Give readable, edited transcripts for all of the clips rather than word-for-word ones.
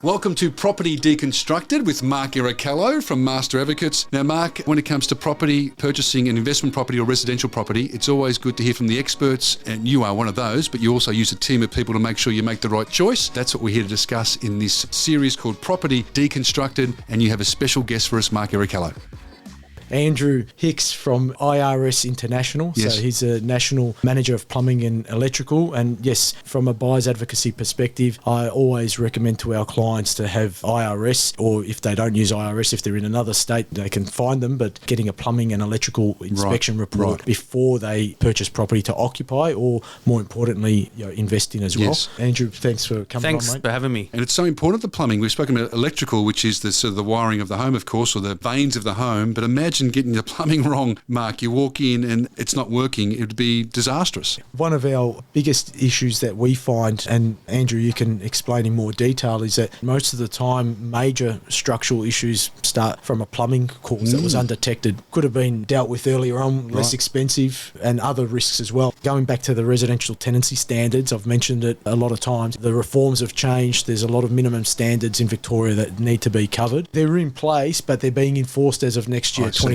Welcome to Property Deconstructed with Mark Iricallo from Master Advocates. Now, Mark, when it comes to property, purchasing an investment property or residential property, it's always good to hear from the experts, and you are one of those, but you also use a team of people to make sure you make the right choice. That's what we're here to discuss in this series called Property Deconstructed, and you have a special guest for us, Mark Iricallo. Andrew Hicks from IRS International. Yes. So he's a national manager of plumbing and electrical. And yes, from a buyer's advocacy perspective, I always recommend to our clients to have IRS, or if they don't use IRS, if they're in another state, they can find them, but getting a plumbing and electrical inspection report before they purchase property to occupy, or more importantly, invest in as well. Andrew, thanks for coming on, mate. Thanks for having me. And it's so important, the plumbing. We've spoken about electrical, which is the sort of the wiring of the home, of course, or the veins of the home. But imagine getting the plumbing wrong, Mark. You walk in and it's not working. It would be disastrous. One of our biggest issues that we find, and Andrew, you can explain in more detail, is that most of the time major structural issues start from a plumbing cause that was undetected. Could have been dealt with earlier on, less expensive, and other risks as well. Going back to the residential tenancy standards, I've mentioned it a lot of times. The reforms have changed. There's a lot of minimum standards in Victoria that need to be covered. They're in place, but they're being enforced as of next year, 2023.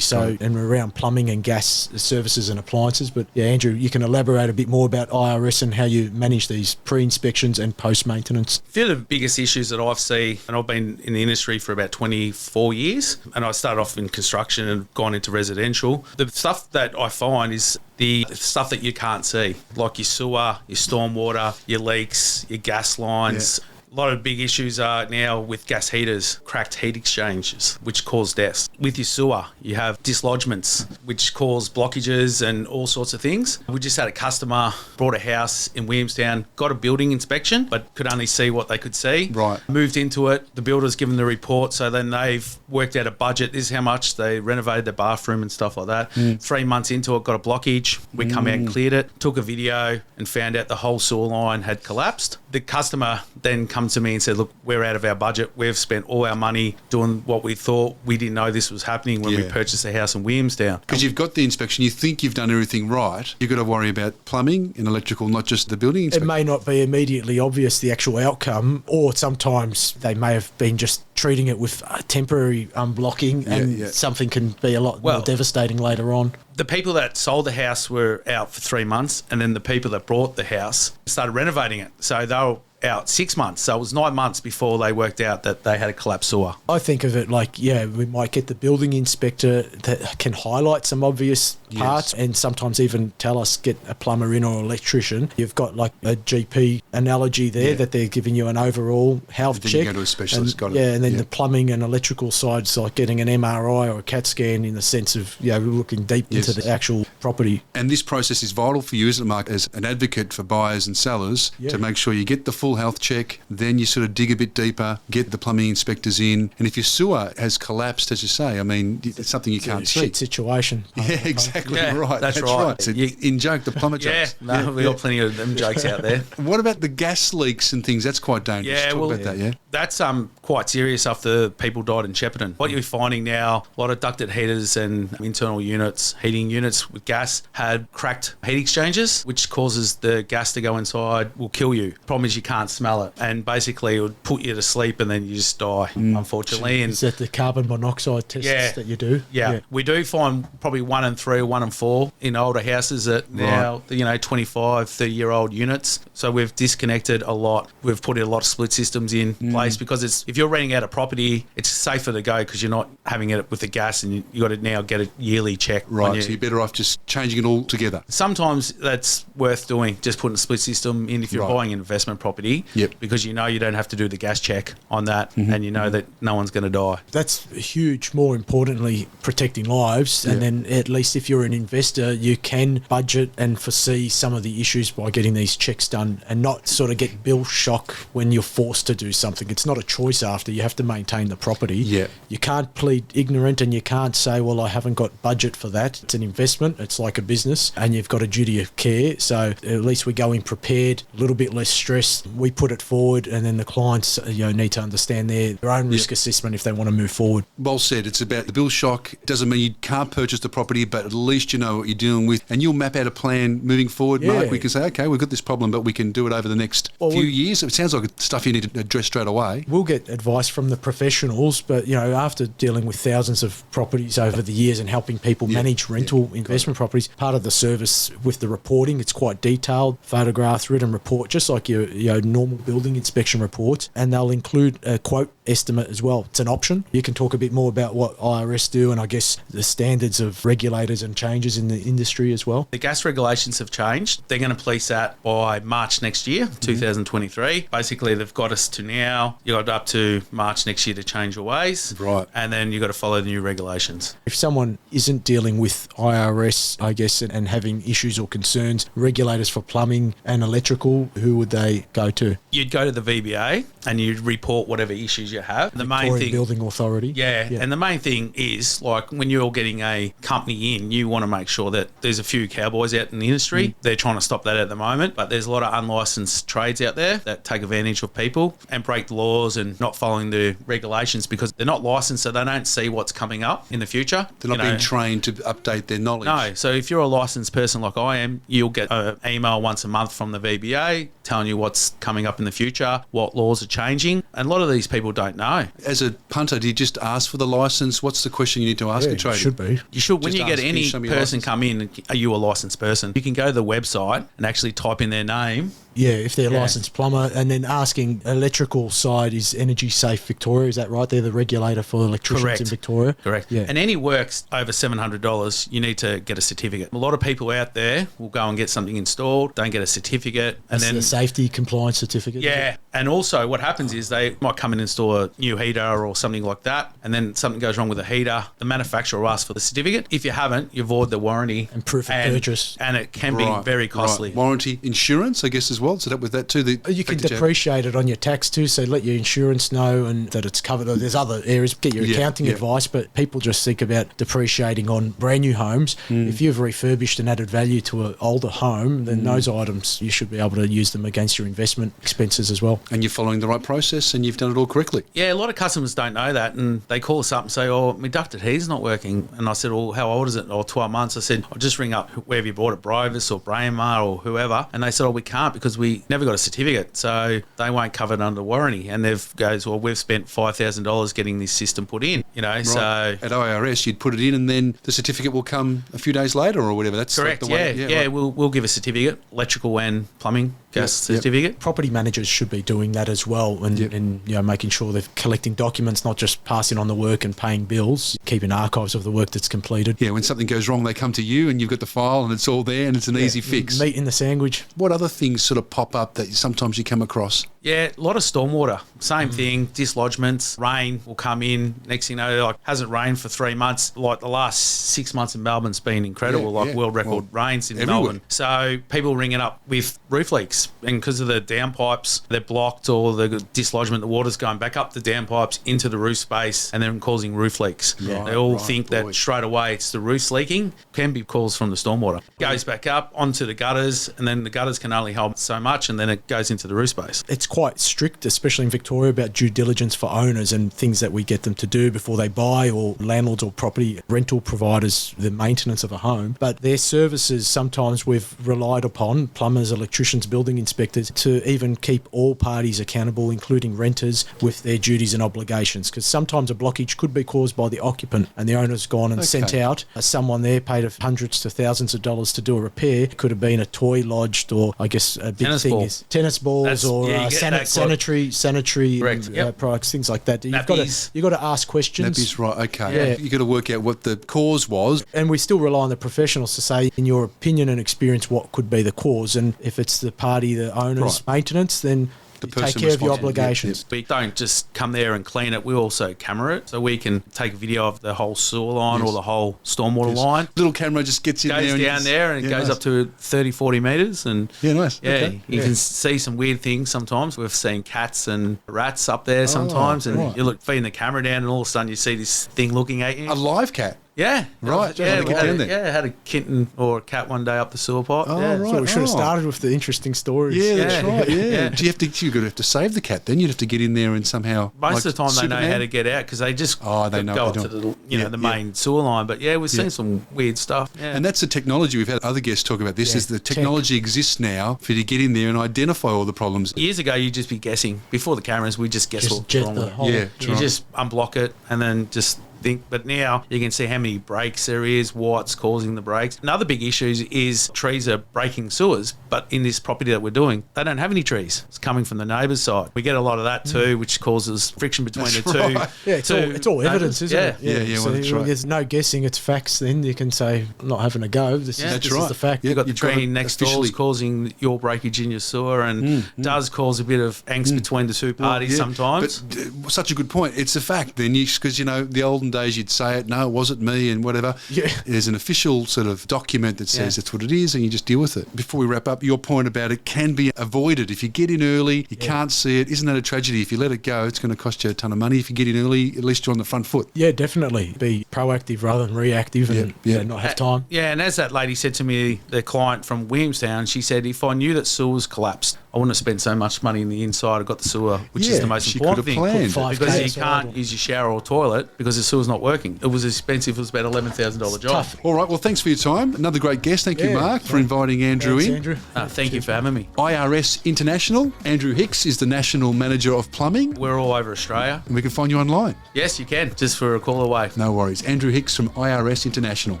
So, and around plumbing and gas services and appliances. But yeah, Andrew, you can elaborate a bit more about IRS and how you manage these pre-inspections and post-maintenance. A few of the biggest issues that I've seen, and I've been in the industry for about 24 years, and I started off in construction and gone into residential. The stuff that I find is the stuff that you can't see, like your sewer, your stormwater, your leaks, your gas lines. Yeah. A lot of big issues are now with gas heaters, cracked heat exchangers, which cause deaths. With your sewer, you have dislodgements, which cause blockages and all sorts of things. We just had a customer, bought a house in Williamstown, got a building inspection, but could only see what they could see. Right. Moved into it, the builder's given the report, so then they've worked out a budget. This is how much they renovated the bathroom and stuff like that. 3 months into it, got a blockage. We come out and cleared it, took a video and found out the whole sewer line had collapsed. The customer then come to me and said, look, we're out of our budget. We've spent all our money doing what we thought. We didn't know this was happening when we purchased a house in Williamstown. Because you've got the inspection, you think you've done everything right. You've got to worry about plumbing and electrical, not just the building inspection. It may not be immediately obvious, the actual outcome, or sometimes they may have been just treating it with temporary unblocking, and something can be a lot more devastating later on. The people that sold the house were out for 3 months, and then the people that bought the house started renovating it. So they were out 6 months. So it was 9 months before they worked out that they had a collapsed sewer. I think of it like, we might get the building inspector that can highlight some obvious parts and sometimes even tell us, get a plumber in or electrician. You've got like a GP analogy there that they're giving you an overall health check. You go to a specialist, got it. Yeah, and then the plumbing and electrical side's like getting an MRI or a CAT scan, in the sense of, looking deep into the actual property. And this process is vital for you, isn't it, Mark, as an advocate for buyers and sellers, to make sure you get the full health check, then you sort of dig a bit deeper, get the plumbing inspectors in. And if your sewer has collapsed, as you say, I mean, it's something you can't see. Shit situation. Yeah, exactly right. That's right. So in joke, the plumber jokes. We got plenty of them jokes out there. What about the gas leaks and things? That's quite dangerous. Talk about that, That's quite serious after people died in Shepparton. What you're finding now, a lot of ducted heaters and internal units, heating units with gas, had cracked heat exchangers, which causes the gas to go inside, will kill you. Problem is you can't smell it, and basically it would put you to sleep and then you just die, unfortunately. And is that the carbon monoxide tests that you do? Yeah. We do find probably 1 in 3 or 1 in 4 in older houses that now, 25, 30-year-old units. So we've disconnected a lot. We've put a lot of split systems in place, because if you're renting out a property, it's safer to go because you're not having it with the gas, and you got to now get a yearly check. Right, so you're better off just changing it all together. Sometimes that's worth doing, just putting a split system in if you're buying an investment property, because you don't have to do the gas check on that, and you know that no one's going to die. That's huge. More importantly, protecting lives, and then at least if you're an investor, you can budget and foresee some of the issues by getting these checks done, and not sort of get bill shock when you're forced to do something. It's not a choice after. You have to maintain the property. You can't plead ignorant, and you can't say, well, I haven't got budget for that. It's an investment. It's operates like a business, and you've got a duty of care. So at least we go in prepared, a little bit less stress. We put it forward, and then the clients need to understand their own risk assessment if they want to move forward. Well said. It's about the bill shock. Doesn't mean you can't purchase the property, but at least you know what you're dealing with, and you'll map out a plan moving forward, Mark. We can say, okay, we've got this problem, but we can do it over the next few years. It sounds like stuff you need to address straight away. We'll get advice from the professionals, but after dealing with thousands of properties over the years and helping people manage rental investment properties, part of the service with the reporting, it's quite detailed, photographs, written report, just like your normal building inspection reports, and they'll include a quote estimate as well. It's an option. You can talk a bit more about what IRS do and I guess the standards of regulators and changes in the industry as well. The gas regulations have changed. They're going to police that by March next year, 2023. Basically, they've got us to now. You got up to March next year to change your ways. Right. And then you got to follow the new regulations. If someone isn't dealing with IRS, I guess, and having issues or concerns, regulators for plumbing and electrical, who would they go to? You'd go to the VBA and you'd report whatever issues you have. The main thing, Building Authority. Yeah, and the main thing is, like, when you're getting a company in, you want to make sure that there's a few cowboys out in the industry. They're trying to stop that at the moment, but there's a lot of unlicensed trades out there that take advantage of people and break the laws and not following the regulations because they're not licensed, so they don't see what's coming up in the future. They're not being trained to update their knowledge. No, so if you're a licensed person like I am, you'll get an email once a month from the VBA telling you what's coming up in the future, what laws are changing, and a lot of these people don't know. As a punter, do you just ask for the licence? What's the question you need to ask a tradie? Should be. You should. When Just you get ask, any "Can you show me person licence?" come in, are you a licensed person? You can go to the website and actually type in their name. Yeah, if they're licensed plumber, and then asking electrical side is Energy Safe Victoria, is that right? They're the regulator for electricians in Victoria. Correct. Yeah. And any works over $700, you need to get a certificate. A lot of people out there will go and get something installed, don't get a certificate, and That's then the safety compliance certificate. yeah. And also what happens is they might come and install a new heater or something like that, and then something goes wrong with the heater. The manufacturer will ask for the certificate. If you haven't, you void the warranty And proof of purchase. and it can be very costly. Right. Warranty, insurance, I guess, as well. So that with that too. You can depreciate it on your tax too, so let your insurance know and that it's covered. There's other areas, get your accounting advice, but people just think about depreciating on brand new homes. If you've refurbished and added value to an older home, then those items, you should be able to use them against your investment expenses as well. And you're following the right process and you've done it all correctly. Yeah, a lot of customers don't know that, and they call us up and say, oh, my ducted heater's not working. And I said, well, how old is it? Or 12 months. I said, I'll just ring up wherever you bought it, Brovis or Braemar or whoever. And they said, oh, we can't because we never got a certificate. So they won't cover it under warranty. And they've goes, well, we've spent $5,000 getting this system put in, Right. so... At IRS, you'd put it in and then the certificate will come a few days later or whatever. That's Correct, like the way, yeah. right. We'll give a certificate, electrical and plumbing gas certificate. Property managers should be doing that as well, and making sure they're collecting documents, not just passing on the work and paying bills, keeping archives of the work that's completed. Yeah, when something goes wrong, they come to you and you've got the file and it's all there and it's an easy fix. Meat in the sandwich. What other things sort of pop up that sometimes you come across? Yeah, a lot of stormwater. Same thing, dislodgements, rain will come in. Next thing you know, like, hasn't rained for 3 months. Like the last 6 months in Melbourne's been incredible, world record rains in everywhere. Melbourne. So people ring it up with roof leaks. And because of the downpipes, they're blocked, or the dislodgement, the water's going back up the downpipes into the roof space and then causing roof leaks. Right, They all right, think boy. that straight away it's the roof's leaking. Can be caused from the stormwater. Goes back up onto the gutters, and then the gutters can only hold so much, and then it goes into the roof space. It's quite strict, especially in Victoria, about due diligence for owners and things that we get them to do before they buy, or landlords or property rental providers, the maintenance of a home. But their services, sometimes we've relied upon, plumbers, electricians, building inspectors, to even keep all parties accountable, including renters, with their duties and obligations. Because sometimes a blockage could be caused by the occupant, and the owner's gone and sent out someone there, paid hundreds to thousands of dollars to do a repair. Could have been a toy lodged, or I guess a big thing is tennis balls, or sanitary Correct. products, things like that. You've Nappies. got to ask questions. Nappies, right, okay. Yeah. You've got to work out what the cause was. And we still rely on the professionals to say, in your opinion and experience, what could be the cause. And if it's the party, the owner's maintenance, then you take care of your obligations. We don't just come there and clean it, we also camera it, so we can take a video of the whole sewer line or the whole stormwater line. Little camera just gets in goes there. Down there and it goes up to 30, 40 metres. And nice. Yeah, Okay. you can see some weird things sometimes. We've seen cats and rats up there sometimes, and you look feeding the camera down and all of a sudden you see this thing looking at you. A live cat. Yeah. Right, Yeah, just get down there. yeah, had a kitten or a cat one day up the sewer pipe. Oh, yeah. right. So we should have Oh. started with the interesting stories. Yeah, that's Yeah. right. Yeah. Yeah. Do you have to? You're going to have to save the cat. Then you'd have to get in there and somehow. Most of the time they know Superman? how to get out because they just They know go what up they're to the doing. the Yeah. main sewer line. But yeah, we've seen Yeah. some weird stuff. Yeah. And that's the technology. We've had other guests talk about this. Yeah, Is the tech. technology exists now for you to get in there and identify all the problems. Years ago, you'd just be guessing. Before the cameras, we just guess Just what's jet wrong the with it. whole- Yeah, You right. just unblock it and then just think. But now you can see how many breaks there is, what's causing the breaks. Another big issue is trees are breaking sewers, but in this property that we're doing, they don't have any trees. It's coming from the neighbour's side. We get a lot of that too, which causes friction between That's the two. right. Yeah, it's all evidence, isn't it? Yeah, so well, that's right. there's no guessing, it's facts. Then you can say, I'm not having a go. This, Yeah. is, That's this right. is the fact. Yeah. You've got the You've got tree it next door officially. is causing your breakage in your sewer and does cause a bit of angst between the two parties Yeah, sometimes. But such a good point. It's a fact. Then because the olden days you'd say it. No, it wasn't me, and whatever. Yeah. There's an official sort of document that says Yeah. that's what it is, and you just deal with it. Before we wrap up, your point about it can be avoided if you get in early. You can't see it. Isn't that a tragedy? If you let it go, it's going to cost you a ton of money. If you get in early, at least you're on the front foot. Yeah, definitely. Be proactive rather than reactive and Yeah. not have time. Yeah, and as that lady said to me, the client from Williamstown, she said, if I knew that sewers collapsed, I wouldn't have spent so much money in the inside. I got the sewer, which is Yeah, the most she important could thing. have planned. Put 5K Because you aside. can't use your shower or toilet because the sewer's not working. It was expensive. It was about $11,000 job. Tough. All right. Well, thanks for your time. Another great guest. Thank you, Yeah. Mark, for inviting Andrew Thanks, in. Andrew. Thank you for having me. IRS International. Andrew Hicks is the National Manager of Plumbing. We're all over Australia. And we can find you online. Yes, you can, just for a call away. No worries. Andrew Hicks from IRS International.